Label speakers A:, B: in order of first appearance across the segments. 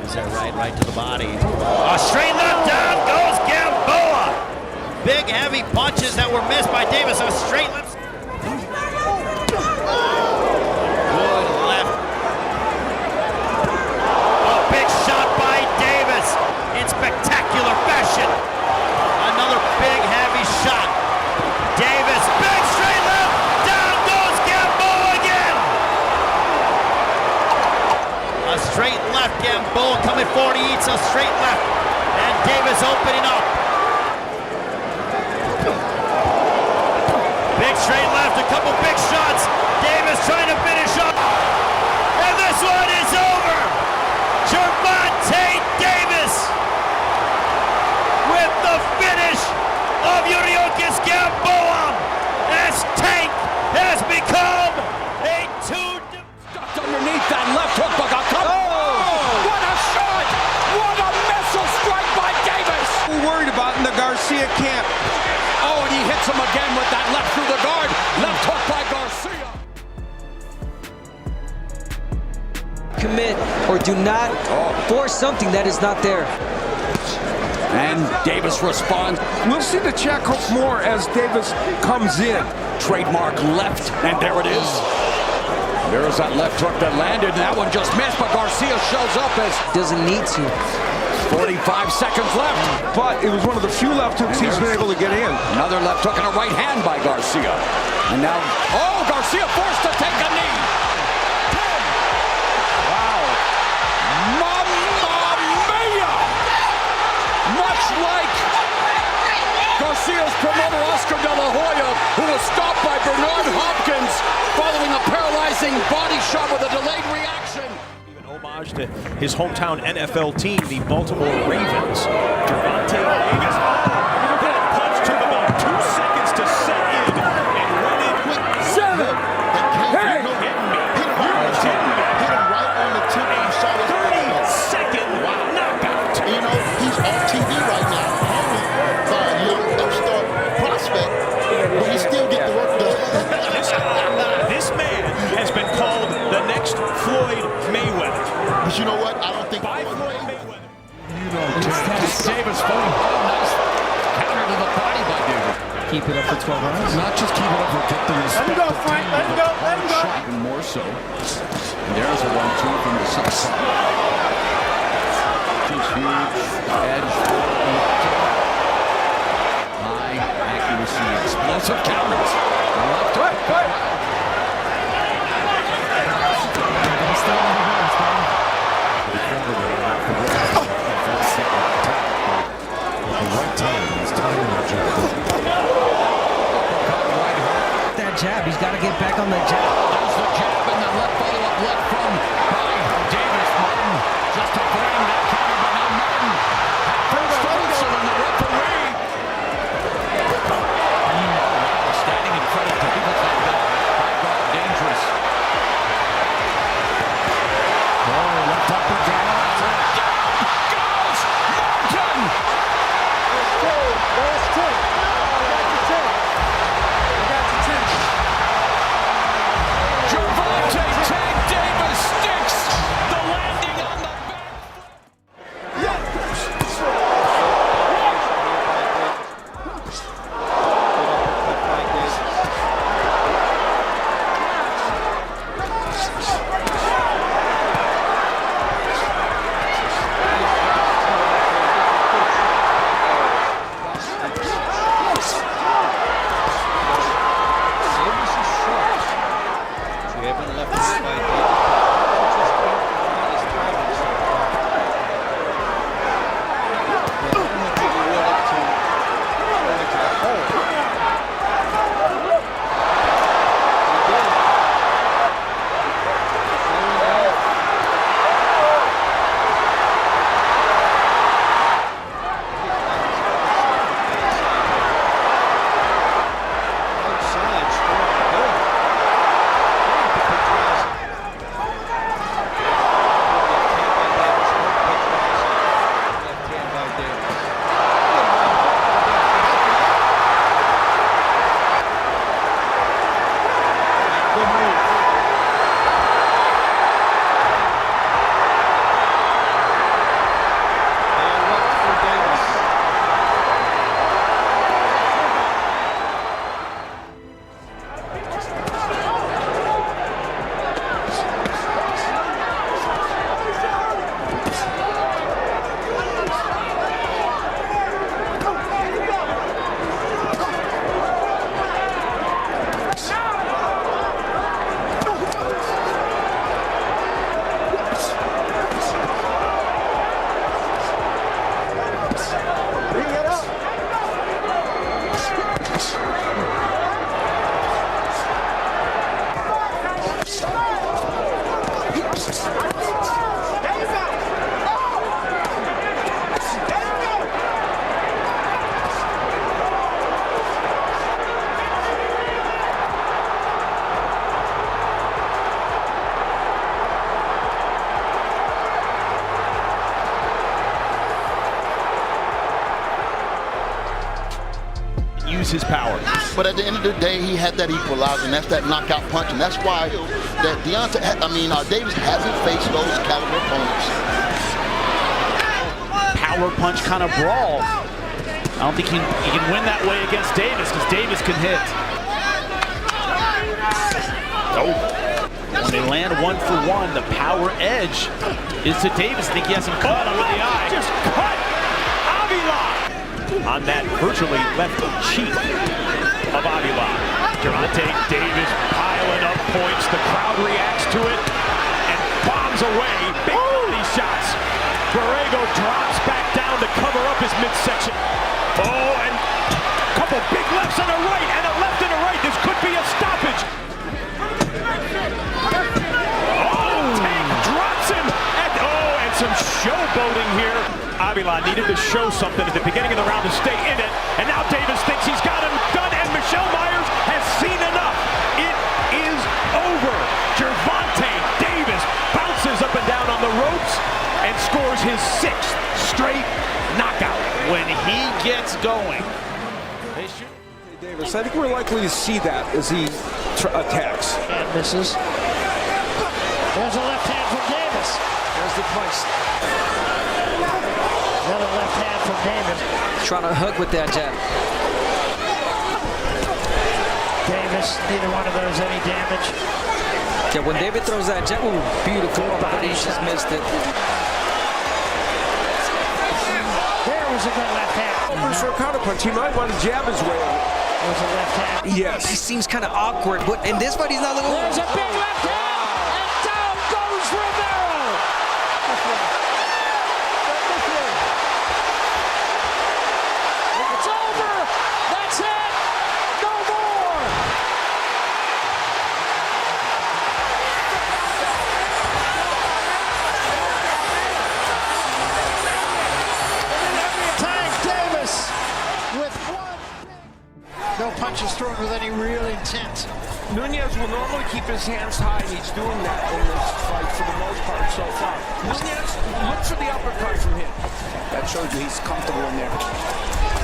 A: Is that right to the body. A straight left, down goes Gamboa. Big heavy punches that were missed by Davis. A straight left. Good left. A big shot by Davis in spectacular fashion. Another big heavy shot. Davis, big straight left. Down goes Gamboa again. A straight left. Gamboa coming forward. He eats a straight left. And Davis opening up. Big straight left, a couple big shots. Davis trying to finish up. And this one is over. Gervonta Davis with the finish of Yuriorkis Gamboa as Tank has become a
B: Stuck underneath that left hook, but got covered. Oh! What a shot! What a missile strike by Davis!
C: We're worried about in the Garcia camp.
B: Oh, and he hits him again with that left through the guard. Left hook by Garcia.
D: Commit or do not force something that is not there.
B: And Davis responds.
C: We'll see the check hook more as Davis comes in.
B: Trademark left, and there it is. There's that left hook that landed, and that one just missed, but Garcia shows up as...
D: Doesn't need to.
B: 45 seconds left.
C: But it was one of the few left hooks he's been able to get in.
B: Another left hook and a right hand by Garcia. And now, oh, Garcia forced to take a knee. 10. Wow. Mamma mia! Much like Garcia's promoter, Oscar De La Hoya, who was stopped by Bernard Hopkins following a paralyzing body shot with a delayed reaction.
E: Homage to his hometown NFL team, the Baltimore Ravens. Gervonta Davis, that punch took about 2 seconds to set in, and when it went 7, hey, hit me, hit him right on the tip. A 30-second knockout.
F: You know, he's on TV right now, hungry for a young upstart prospect, but he still get the work done.
E: This man has been called the next Floyd Mayweather.
F: But you know what? I don't think
E: By Floyd Mayweather.
B: Davis falling. Nice counter to the body by Davis.
D: Keep it up for 12 rounds.
B: Not just keep it up, but get the respect.
F: Let him go, Frank. Let him go. Let him go.
B: Even more so. And there's a 1-2 from the south side. Huge edge. High accuracy, explosive counters. Left hook.
D: That jab, he's got to get back on that jab.
B: There's the jab and the left follow-up left from by Davis. Martin
E: his power.
F: But at the end of the day, he had that equalizer, and that's that knockout punch, and that's why that Davis hasn't faced those caliber opponents.
E: Power punch kind of brawl. I don't think he can win that way against Davis, because Davis can hit. Oh. When they land 1-for-1, the power edge is to Davis. I think he has him caught under the eye. Just cut Avila on that virtually left cheek of Avila. Gervonta Davis piling up points. The crowd reacts to it and bombs away. Big body shots. Borrego drops back down to cover up his midsection. Oh, and a couple big lefts and a right, and a left and a right. This could be a stoppage. Some showboating here. Avila needed to show something at the beginning of the round to stay in it, and now Davis thinks he's got him done, and Michelle Myers has seen enough. It is over. Gervonta Davis bounces up and down on the ropes and scores his 6th straight knockout. When he gets going, they shoot.
C: Davis, I think we're likely to see that as he attacks.
G: And misses. There's a left hand from Davis. There's the punch. Another left hand from Davis.
D: Trying to hook with that jab.
G: Davis, neither one of those any damage.
D: Yeah, when David throws that jab, ooh, beautiful, but he just missed it.
G: There was a good left hand.
C: For a counter punch, he might want to jab his way out.
G: There's a left hand.
C: Yes.
D: He seems kind of awkward, but in this fight, he's not looking.
G: There's a big left hand. And down goes Rivera. It's over. That's it. No more. Tank Davis with one. No punches thrown with any real intent.
C: Nunes will normally keep his hands high, and he's doing that in this fight for the most part so far. Nunes, look for the uppercut from him.
H: That shows you he's comfortable in there.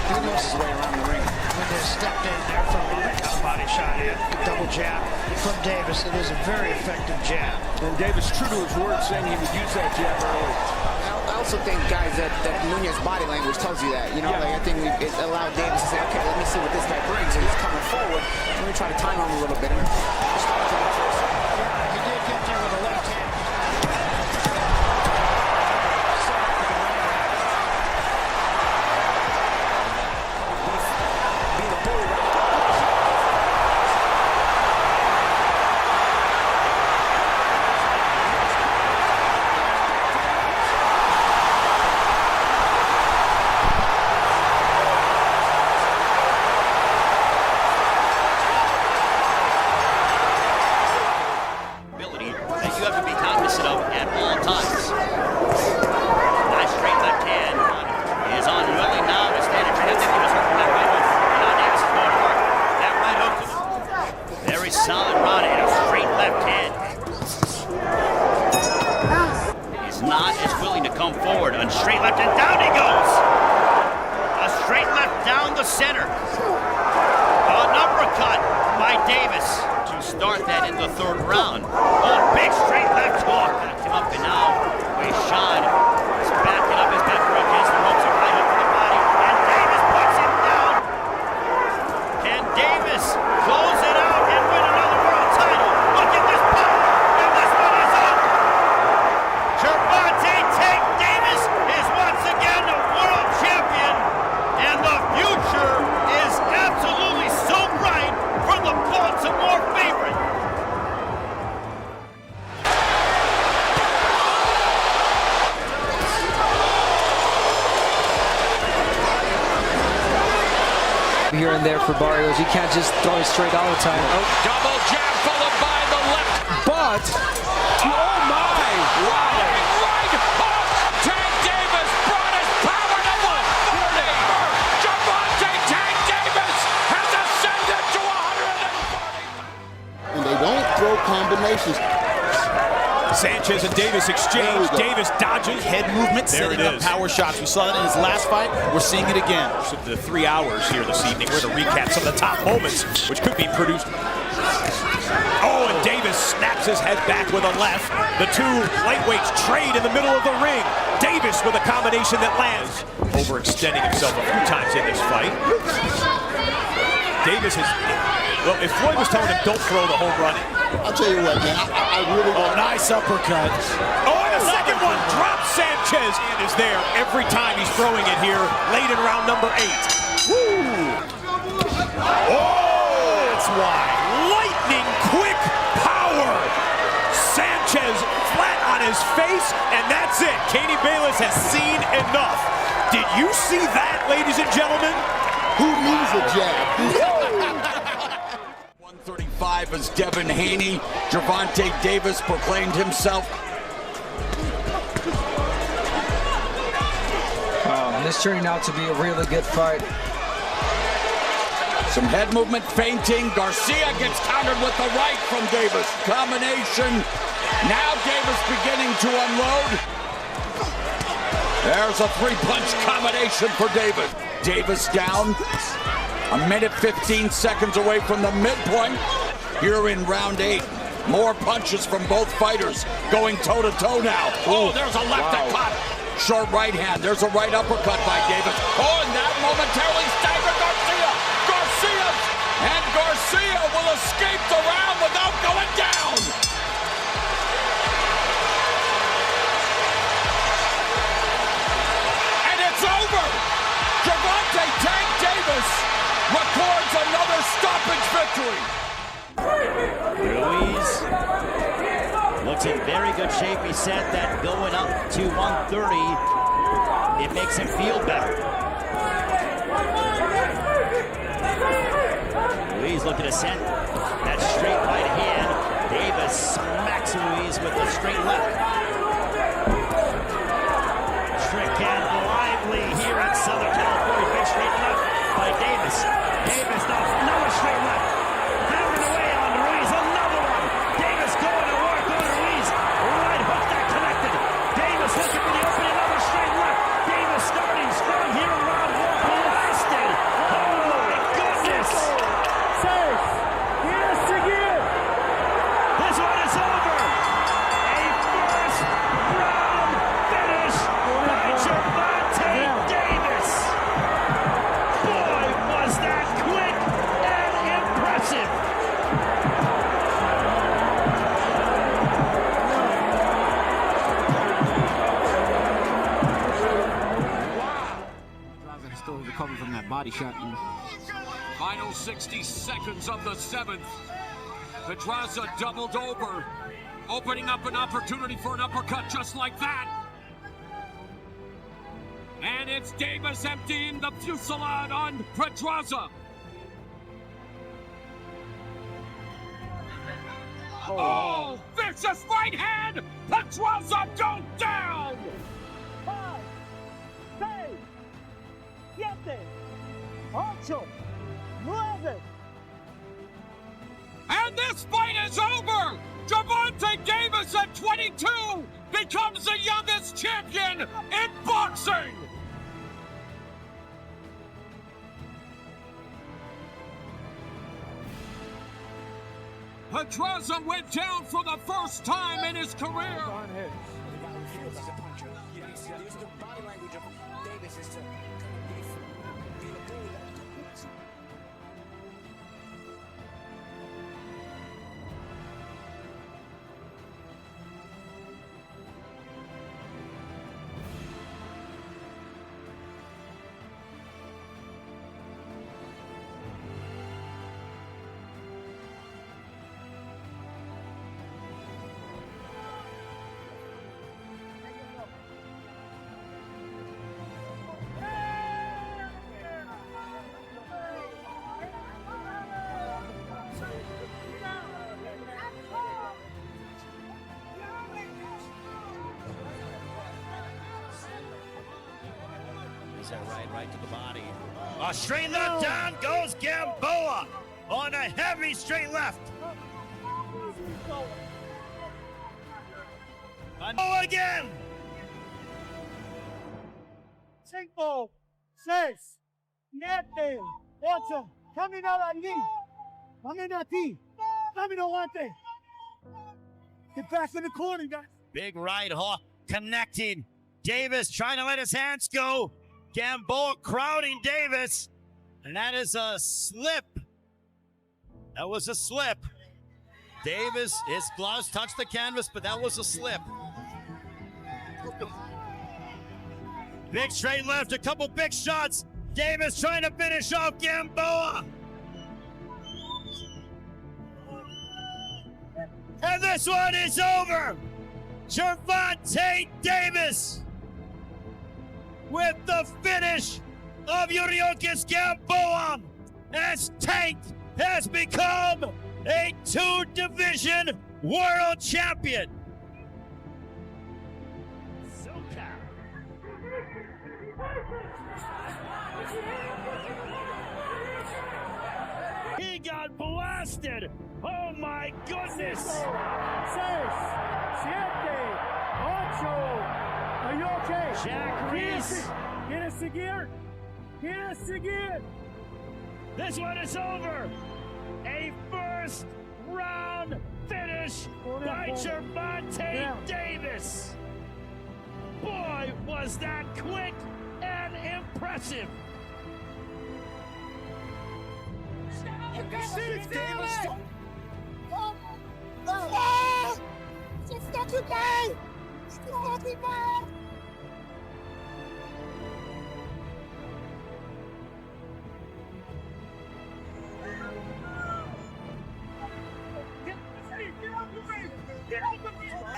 H: He knows his way around the ring.
G: When they stepped in there from a body shot in, double jab from Davis. It is a very effective jab.
C: And Davis, true to his word, saying he would use that jab early.
H: I also think, guys, that Nunes' body language tells you that. You know, like I think it allowed Davis to say, okay, let me see what this guy brings. And he's coming forward. Let me try to time him a little bit.
G: He did get there with a left hand.
A: Solid run and a straight left hand. He's not as willing to come forward. On straight left and down he goes. A straight left down the center. An uppercut by Davis to start that in the 3rd round. Oh, big straight left hook. Backed him up and now Sean is backing up his back against the ropes. Right up to the body. And Davis puts him down. Can Davis close it out and win another world title? Look at this power, and this one is up. Gervonta Davis is once again a world champion, and the future is absolutely so bright for the Baltimore favorite.
D: Here and there for Barrios. You can't just throw it straight all the time.
B: Oh, double jab followed by the left.
C: But, oh my!
B: Wow. Right hook. Tank Davis brought his power to 140. Gervonta Tank Davis has ascended to 140.
F: And they don't throw combinations.
E: Sanchez Sanchez and Davis exchange. Davis dodges.
I: Head movement,
E: There
I: setting
E: it
I: up
E: is.
I: power shots. We saw that in his last fight. We're seeing it again.
E: So the 3 hours here this evening, we're going to recap some of the top moments, which could be produced. Oh, and Davis snaps his head back with a left. The two lightweights trade in the middle of the ring. Davis with a combination that lands. Overextending himself a few times in this fight. Davis is, well, if Floyd was telling him don't throw the home run.
F: I'll tell you what, man, I really
I: Oh, nice uppercut.
E: Oh, and a second one drops Sanchez. And is there every time he's throwing it here late in round number 8. Woo! Oh, that's why. Lightning quick power. Sanchez flat on his face, and that's it. Katie Bayless has seen enough. Did you see that, ladies and gentlemen?
F: who needs a jab?
B: 135 as Devin Haney. Gervonta Davis proclaimed himself.
D: This turning out to be a really good fight.
B: Some head movement, feinting. Garcia gets countered with the right from Davis. Combination. Now Davis beginning to unload. There's a 3-punch combination for Davis. Davis down. A minute 15 seconds away from the midpoint. Here in round 8. More punches from both fighters going toe-to-toe now. Oh, there's a left that caught. Short right hand. There's a right uppercut by Davis. Oh, and that momentarily staggered Garcia. And Garcia will escape the round without going down. And it's over. Gervonta Tank Davis records another stoppage victory.
A: Ruiz looks in very good shape. He said that going up to 130, it makes him feel better. Ruiz looking to send that straight right hand. Davis smacks Ruiz with the straight left. Strickland lively here in Southern California. Big straight left by Davis. Davis now another straight left. Hammering away on Ruiz. Another one. Davis going to work on Ruiz. Right hook that connected. Davis looking for the opening. Another straight left. Davis starting strong here in round 1. Blasted. Oh my goodness. This one is over. A first round finish by Gervonta Davis. Boy, was that quick and impressive.
H: Still recovering from that body shot.
B: Final 60 seconds of the 7th. Pedraza doubled over, opening up an opportunity for an uppercut just like that. And it's Davis emptying the fusillade on Pedraza. Oh, vicious right hand! Pedraza goes down!
J: 5, 6, 7, 8, 9.
B: And this fight is over! Gervonta Davis at 22 becomes the youngest champion in boxing! Pedraza went down for the first time in his career.
H: The body language of Davis is to kind of be a bully.
A: That right to the body. A straight left, down goes Gamboa on a heavy straight left. Oh, again!
J: 5, 6, 7, 8. Camina allí. Camina aquí. Camina adelante. Get back in the corner, guys.
A: Big right hook connecting. Davis trying to let his hands go. Gamboa crowding Davis. And that is a slip. That was a slip. Davis, his gloves touched the canvas, but that was a slip. Big straight left, a couple big shots. Davis trying to finish off Gamboa. And this one is over. Gervonta Davis with the finish of Yuriorkis Gamboa as Tank has become a 2-division world champion. He got blasted. Oh my goodness.
J: 6, 7, 8. Are you okay?
A: Jack Reese.
J: ¿Quieres seguir? ¿Quieres seguir?
A: This one is over. A first round finish by Gervonta Davis. Boy, was that quick and impressive.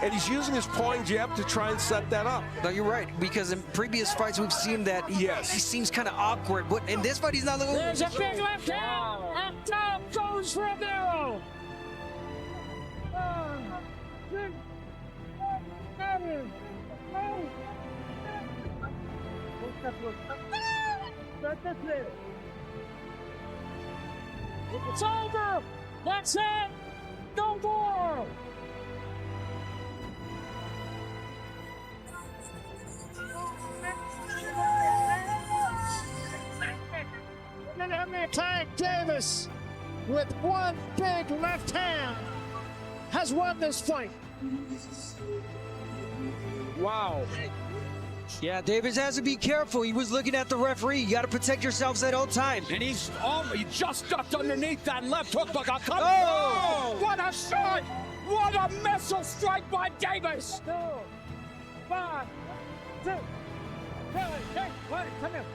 C: And he's using his pawing jab to try and set that up.
D: No, you're right, because in previous fights we've seen that he seems kind of awkward, but in this fight he's not looking.
J: There's a big left hand, and down goes Romero. 6, 7, 8. It's over. That's it. No more. Tank Davis, with one big left hand, has won this fight.
C: Wow.
D: Yeah, Davis has to be careful. He was looking at the referee. You got to protect yourselves at all times.
B: And he just ducked underneath that left hook, but got cut.
D: Oh!
B: What a shot! What a missile strike by Davis!
J: 2, 5, 6, 7, 8. Come here.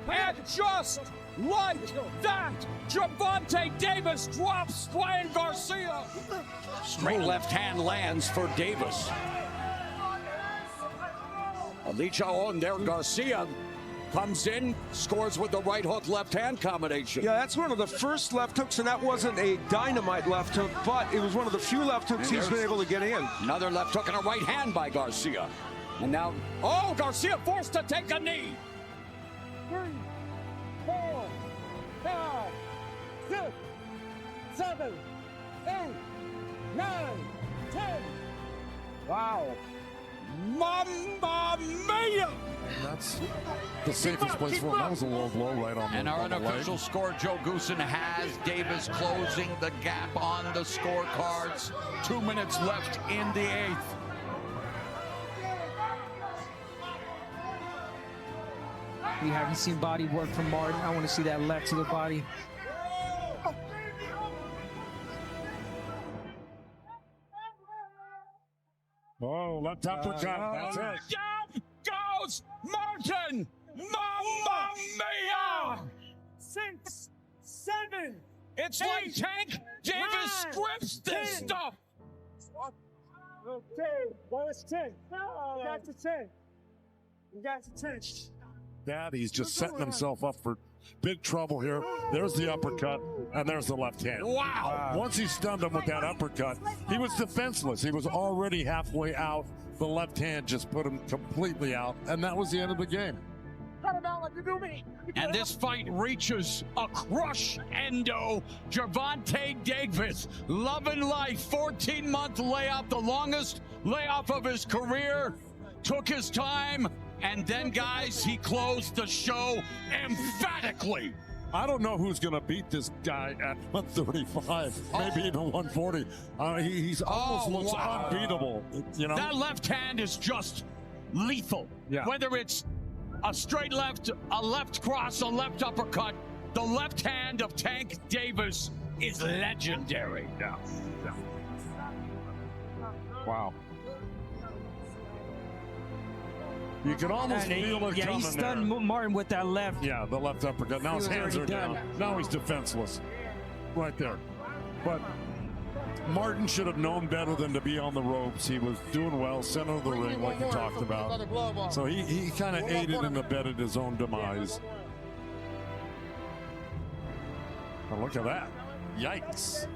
B: And just like that, Gervonta Davis drops Ryan Garcia. Straight left hand lands for Davis. Alicho on there, Garcia comes in, scores with the right hook left hand combination.
C: Yeah, that's one of the first left hooks, and that wasn't a dynamite left hook, but it was one of the few left hooks he's been able to get in.
B: Another left hook and a right hand by Garcia. And now, Garcia forced to take a knee.
J: 3, 4, 5, 6, 7, 8, 9, 10.
B: Wow. Mamma mia!
K: That's the safest place for him. That was a low blow right on the
B: And our
K: on the
B: unofficial
K: leg.
B: score, Joe Goosen, has Davis closing the gap on the scorecards. 2 minutes left in the 8th.
D: We haven't seen body work from Martin. I want to see that left to the body.
K: Oh, left uppercut. That's it.
B: Down goes Martin! Mamma mia!
J: 6, 7.
B: It's like Tank Davis scripts this stuff.
J: Okay, well, it's 10. You got to 10. You got to 10.
K: He's just setting himself up for big trouble here. There's the uppercut, and there's the left hand.
B: Wow.
K: Once he stunned him with that uppercut, he was defenseless. He was already halfway out. The left hand just put him completely out, and that was the end of the game.
B: And this fight reaches a crush-endo. Gervonta Davis, loving life, 14-month layout, the longest layoff of his career, took his time, and then, guys, he closed the show emphatically.
K: I don't know who's going to beat this guy at 135, maybe even 140. He's almost looks unbeatable. You know,
B: that left hand is just lethal.
K: Yeah.
B: Whether it's a straight left, a left cross, a left uppercut, the left hand of Tank Davis is legendary.
K: Yeah. Wow. You can almost feel it coming.
D: He stunned Martin with that left.
K: Yeah, the left uppercut. Now his hands are down. Now he's defenseless. Right there. But Martin should have known better than to be on the ropes. He was doing well, center of the ring, like you talked about. So he kind of aided and abetted his own demise. But look at that. Yikes.